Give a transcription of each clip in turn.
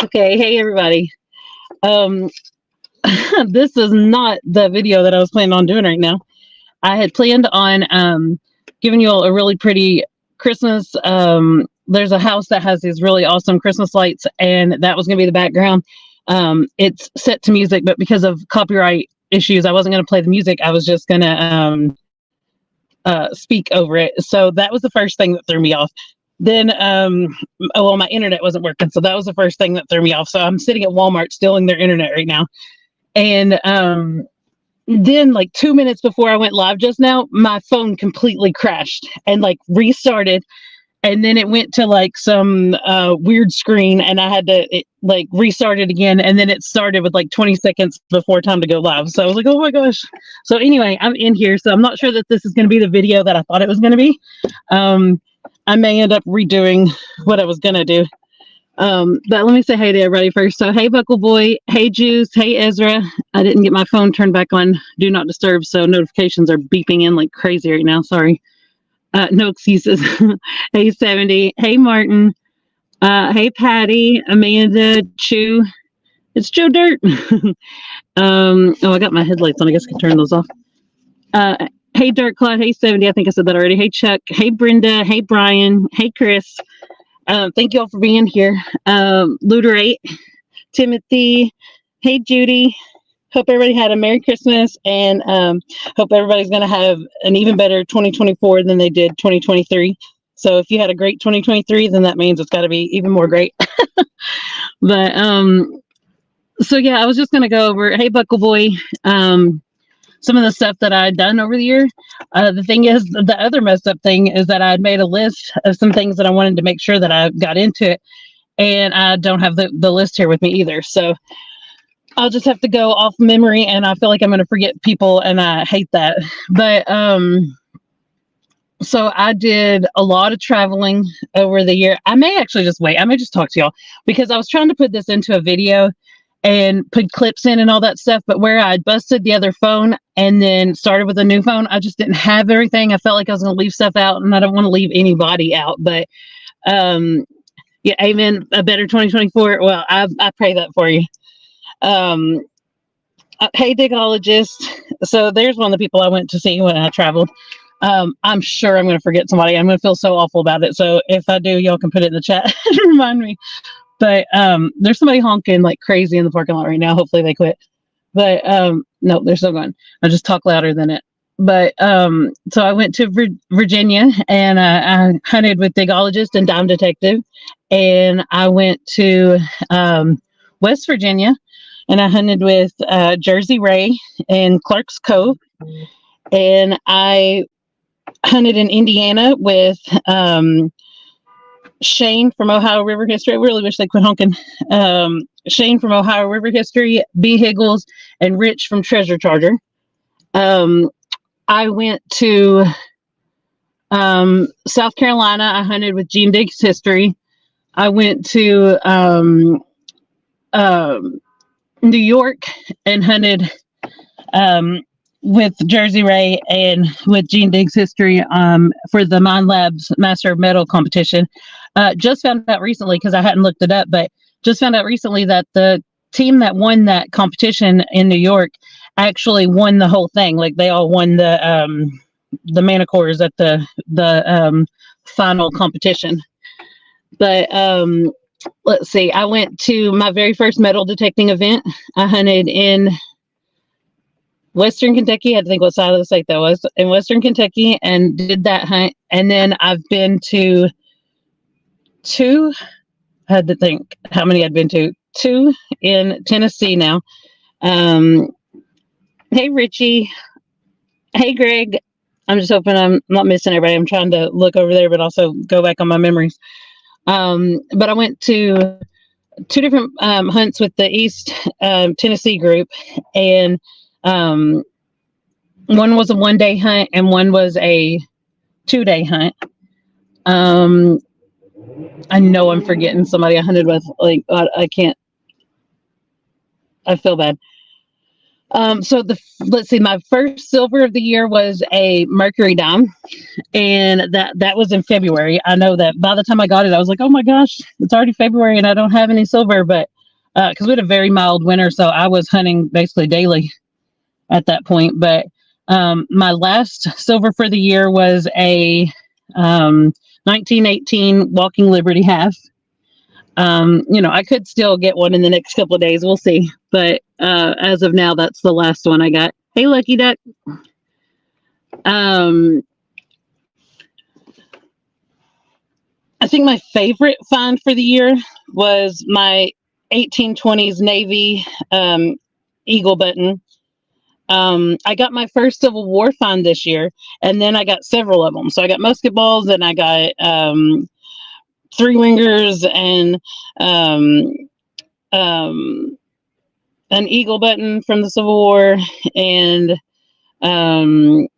Okay, hey everybody. Um, this is not the video that I was planning on doing right now. I had planned on giving you all a really pretty Christmas. There's a house that has these really awesome Christmas lights, and that was going to be the background. It's set to music, but because of copyright issues, I wasn't going to play the music. I was just going to speak over it. So that was the first thing that threw me off. Then, well, my internet wasn't working, so that was the first thing that threw me off. So I'm sitting at Walmart stealing their internet right now, and then like 2 minutes before I went live just now, my phone completely crashed and like restarted, and then it went to like some weird screen, and I had to like restart it again, and then it started with like 20 seconds before time to go live. So I was like, oh my gosh. So anyway, I'm in here, so I'm not sure that this is going to be the video that I thought it was going to be. I may end up redoing what I was going to do. But let me say hey to everybody first. So hey Buckle Boy, hey Juice, hey Ezra. I didn't get my phone turned back on Do Not Disturb, so notifications are beeping in like crazy right now. Sorry. No excuses. Hey 70. Hey Martin. Hey Patty, Amanda, Chew. It's Joe Dirt. Oh, I got my headlights on. I guess I can turn those off. Hey Dark Cloud. Hey 70. I think I said that already. Hey Chuck. Hey Brenda. Hey Brian. Hey Chris. Thank you all for being here. Luderate, Timothy. Hey Judy. Hope everybody had a Merry Christmas, and hope everybody's going to have an even better 2024 than they did 2023. So if you had a great 2023, then that means it's got to be even more great. But so yeah, I was just going to go over, hey Buckle Boy, some of the stuff that I'd done over the year. The thing is, the other messed up thing is that I'd made a list of some things that I wanted to make sure that I got into it, and I don't have the list here with me either. So I'll just have to go off memory, and I feel like I'm going to forget people, and I hate that. But so I did a lot of traveling over the year. I may actually just wait. I may just talk to y'all because I was trying to put this into a video and put clips in and all that stuff. But where I busted the other phone and then started with a new phone, I just didn't have everything. I felt like I was going to leave stuff out, and I don't want to leave anybody out. But yeah, amen. A better 2024. Well, I pray that for you. Hey Digologist. So there's one of the people I went to see when I traveled. I'm sure I'm going to forget somebody. I'm going to feel so awful about it. So if I do, y'all can put it in the chat and remind me. But there's somebody honking like crazy in the parking lot right now. Hopefully they quit. But no, they're still going. I just talk louder than it. But so I went to Virginia, and I hunted with Digologist and Dime Detective. And I went to West Virginia, and I hunted with Jersey Ray and Clark's Cove. And I hunted in Indiana with Shane from Ohio River History. I really wish they quit honking. Shane from Ohio River History, B. Higgles, and Rich from Treasure Charger. I went to South Carolina. I hunted with Gene Diggs History. I went to New York and hunted with Jersey Ray and with Gene Diggs History for the Mind Labs Master of Metal competition. Just found out recently, because I hadn't looked it up, but just found out recently that the team that won that competition in New York actually won the whole thing. Like they all won the Manticores at the final competition. But let's see, I went to my very first metal detecting event. I hunted in Western Kentucky. I had to think what side of the state that was. In Western Kentucky, and did that hunt. And then I've been to two. I had to think how many I'd been to. Two in Tennessee now. Hey Richie. Hey Greg. I'm just hoping I'm not missing everybody. I'm trying to look over there, but also go back on my memories. But I went to two different hunts with the East Tennessee group, and one was a 1-day hunt and one was a 2-day hunt. I know I'm forgetting somebody I hunted with. Like I can't. I feel bad. So let's see, my first silver of the year was a Mercury dime, and that was in February. I know that by the time I got it, I was like, oh my gosh, it's already February and I don't have any silver. But because we had a very mild winter, so I was hunting basically daily at that point. But my last silver for the year was a 1918 Walking Liberty half. I could still get one in the next couple of days. We'll see. But as of now, that's the last one I got. Hey, Lucky Duck. Um, I think my favorite find for the year was my 1820s Navy Eagle button. I got my first Civil War find this year, and then I got several of them. So I got musket balls, and I got three wingers, and um, an eagle button from the Civil War, and I was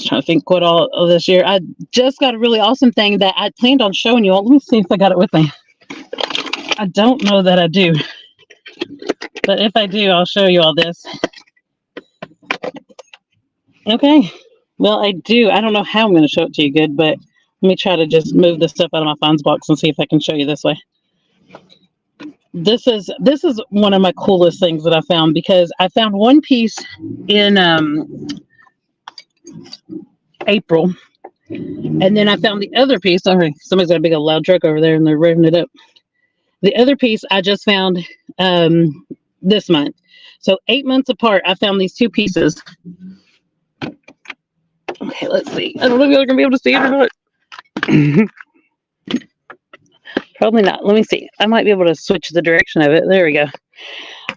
trying to think what all of this year. I just got a really awesome thing that I planned on showing you all. Let me see if I got it with me. I don't know that I do, but if I do, I'll show you all this. Okay. Well, I do. I don't know how I'm going to show it to you good, but let me try to just move this stuff out of my finds box and see if I can show you this way. This is one of my coolest things that I found, because I found one piece in April, and then I found the other piece. Sorry, somebody's got a big loud truck over there and they're revving it up. The other piece I just found this month. So 8 months apart, I found these two pieces. Okay, let's see. I don't know if you're gonna be able to see it or not. Probably not. Let me see. I might be able to switch the direction of it. There we go.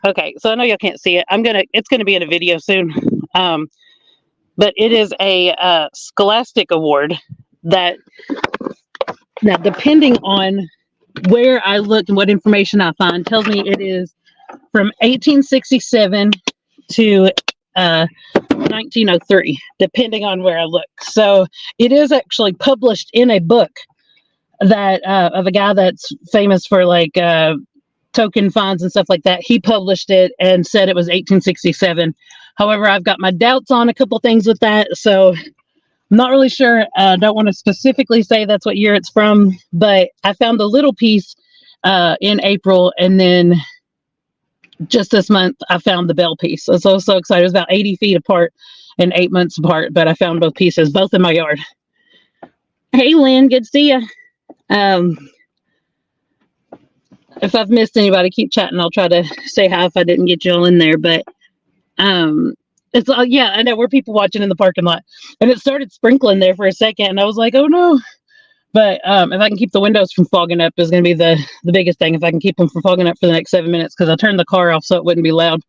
Okay, so I know y'all can't see it. It's gonna be in a video soon. But it is a Scholastic Award that, now depending on where I look and what information I find, tells me it is from 1867 to 1903, depending on where I look. So it is actually published in a book that of a guy that's famous for like token finds and stuff like that. He published it and said it was 1867. However, I've got my doubts on a couple things with that, so I'm not really sure. I don't want to specifically say that's what year it's from, but I found a little piece in April, and then just this month I found the bell piece. I was so excited. It was about 80 feet apart and 8 months apart, but I found both pieces, both in my yard. Hey, Lynn, good to see you. If I've missed anybody, keep chatting. I'll try to say hi if I didn't get you all in there, but it's yeah, I know we're people watching in the parking lot, and it started sprinkling there for a second, and I was like, oh no. But if I can keep the windows from fogging up is going to be the biggest thing. If I can keep them from fogging up for the next 7 minutes, because I turned the car off so it wouldn't be loud.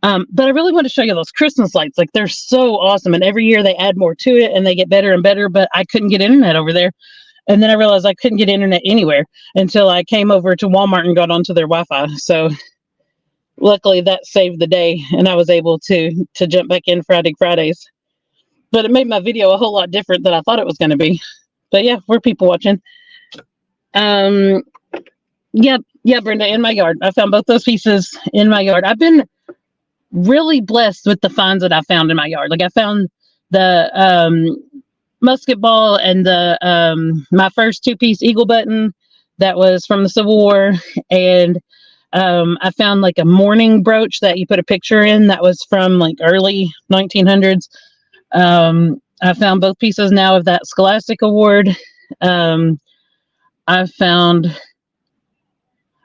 But I really want to show you those Christmas lights. Like, they're so awesome, and every year they add more to it and they get better and better, but I couldn't get internet over there. And then I realized I couldn't get internet anywhere until I came over to Walmart and got onto their Wi-Fi. So luckily that saved the day, and I was able to jump back in Fridays. But it made my video a whole lot different than I thought it was going to be. But yeah, we're people watching. Yeah, Brenda, in my yard. I found both those pieces in my yard. I've been really blessed with the finds that I found in my yard. Like, I found the musket ball and the my first two-piece eagle button that was from the Civil War, and I found like a mourning brooch that you put a picture in that was from like early 1900s. I found both pieces now of that Scholastic Award. I found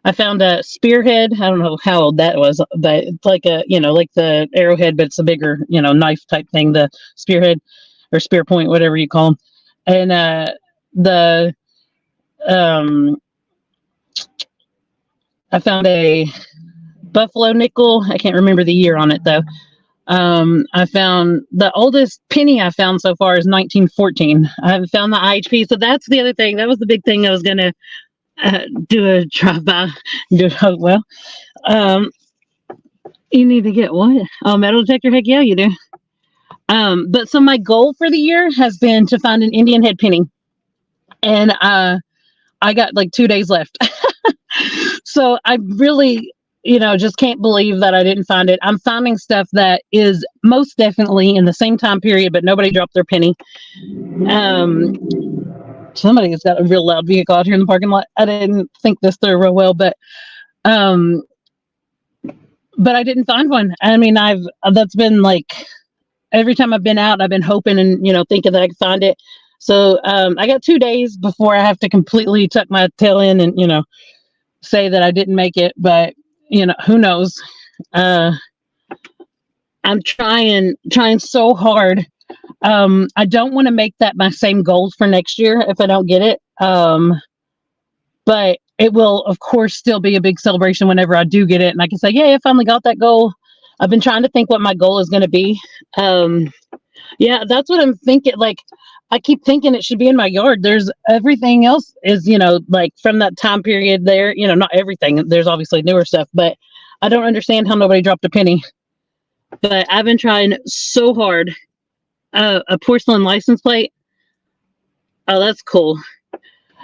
a spearhead. I don't know how old that was, but it's like a, like the arrowhead, but it's a bigger, knife type thing, the spearhead or spear point, whatever you call them. And I found a buffalo nickel. I can't remember the year on it though. I found the oldest penny I found so far is 1914. I haven't found the IHP, so that's the other thing. That was the big thing I was gonna do a drive-by. Well, you need to get what? Oh, metal detector? Heck yeah, you do. But so my goal for the year has been to find an Indian head penny, and I got like 2 days left. So I really just can't believe that I didn't find it. I'm finding stuff that is most definitely in the same time period, but nobody dropped their penny. Um, Somebody has got a real loud vehicle out here in the parking lot. I didn't think this through real well, um, but I didn't find one. I mean, that's been like every time I've been out, I've been hoping and thinking that I could find it. So I got 2 days before I have to completely tuck my tail in and say that I didn't make it. But who knows? Uh, I'm trying so hard. I don't want to make that my same goal for next year if I don't get it. But it will, of course, still be a big celebration whenever I do get it. And I can say, yeah, I finally got that goal. I've been trying to think what my goal is going to be. Yeah, that's what I'm thinking. Like, I keep thinking it should be in my yard. There's everything else is, like from that time period there, not everything. There's obviously newer stuff, but I don't understand how nobody dropped a penny. But I've been trying so hard. A porcelain license plate. Oh, that's cool.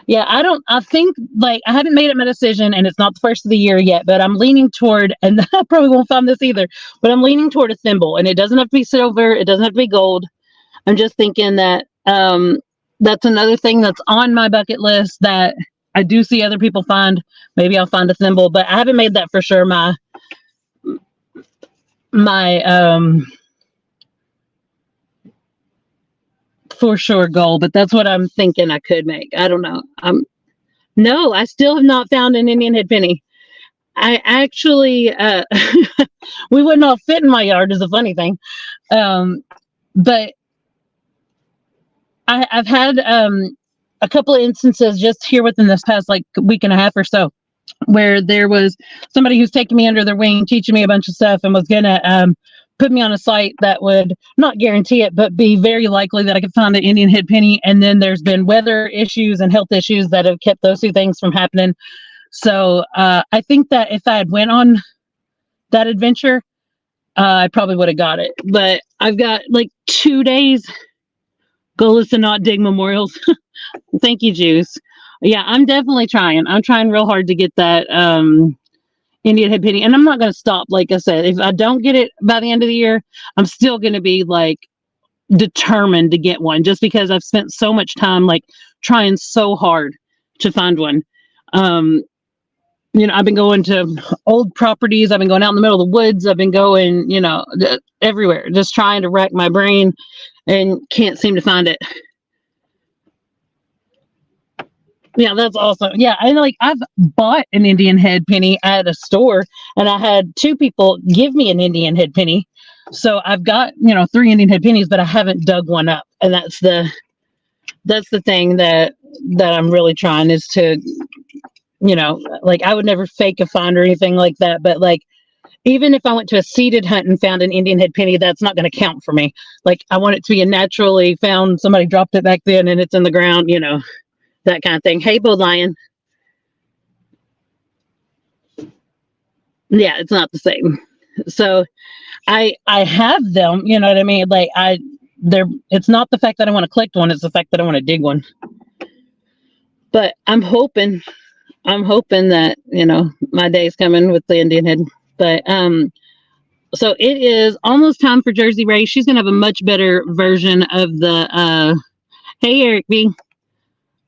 Yeah, I think like I haven't made it my decision and it's not the first of the year yet, but I'm leaning toward, and I probably won't find this either, but I'm leaning toward a thimble, and it doesn't have to be silver. It doesn't have to be gold. I'm just thinking that that's another thing that's on my bucket list that I do see other people find. Maybe I'll find a thimble, but I haven't made that for sure my for sure goal, but that's what I'm thinking I could make. I don't know. No, I still have not found an Indian head penny. I actually we wouldn't all fit in my yard is a funny thing. But I've had a couple of instances just here within this past like week and a half or so where there was somebody who's taking me under their wing, teaching me a bunch of stuff, and was gonna put me on a site that would not guarantee it, but be very likely that I could find an Indian head penny. And then there's been weather issues and health issues that have kept those two things from happening. So I think that if I had went on that adventure, I probably would have got it. But I've got like 2 days. Goal is to not dig memorials. Thank you, Juice. Yeah, I'm definitely trying. I'm trying real hard to get that Indian head penny, and I'm not going to stop. Like I said, if I don't get it by the end of the year, I'm still going to be like determined to get one, just because I've spent so much time like trying so hard to find one. I've been going to old properties. I've been going out in the middle of the woods. I've been going, everywhere, just trying to rack my brain and can't seem to find it. Yeah, that's awesome. Yeah, I've bought an Indian head penny at a store, and I had 2 people give me an Indian head penny. So I've got, 3 Indian head pennies, but I haven't dug one up. And that's the thing that I'm really trying is to, like I would never fake a find or anything like that. But like, even if I went to a seeded hunt and found an Indian head penny, that's not going to count for me. Like, I want it to be a naturally found, somebody dropped it back then and it's in the ground, that kind of thing. Hey, Bo Lion. Yeah, it's not the same. So I have them, you know what I mean? Like it's not the fact that I want to collect one, it's the fact that I want to dig one. But I'm hoping that, my day's coming with the Indian head. But so it is almost time for Jersey Ray. She's gonna have a much better version of the hey Eric B.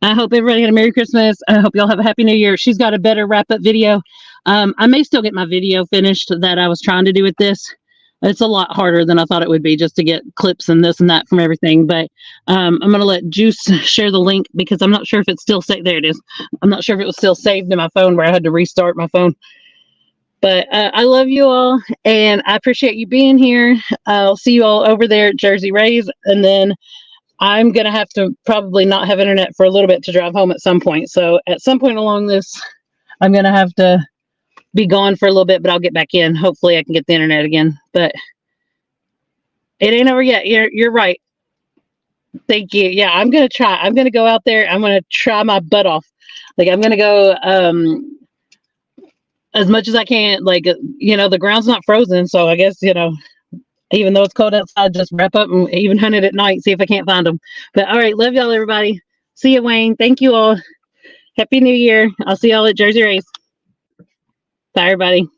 I hope everybody had a Merry Christmas. I hope y'all have a Happy New Year. She's got a better wrap-up video. I may still get my video finished that I was trying to do with this. It's a lot harder than I thought it would be just to get clips and this and that from everything. But I'm going to let Juice share the link because I'm not sure if it's still saved. There it is. I'm not sure if it was still saved in my phone where I had to restart my phone. But I love you all, and I appreciate you being here. I'll see you all over there at Jersey Ray's, and then I'm going to have to probably not have internet for a little bit to drive home at some point. So at some point along this, I'm going to have to be gone for a little bit, but I'll get back in. Hopefully I can get the internet again, but it ain't over yet. You're right. Thank you. Yeah, I'm going to try. I'm going to go out there. I'm going to try my butt off. Like, I'm going to go as much as I can. Like, the ground's not frozen. So I guess, even though it's cold outside, just wrap up and even hunt it at night, see if I can't find them. But all right, love y'all, everybody. See you, Wayne. Thank you all. Happy New Year. I'll see y'all at Jersey Ray's. Bye, everybody.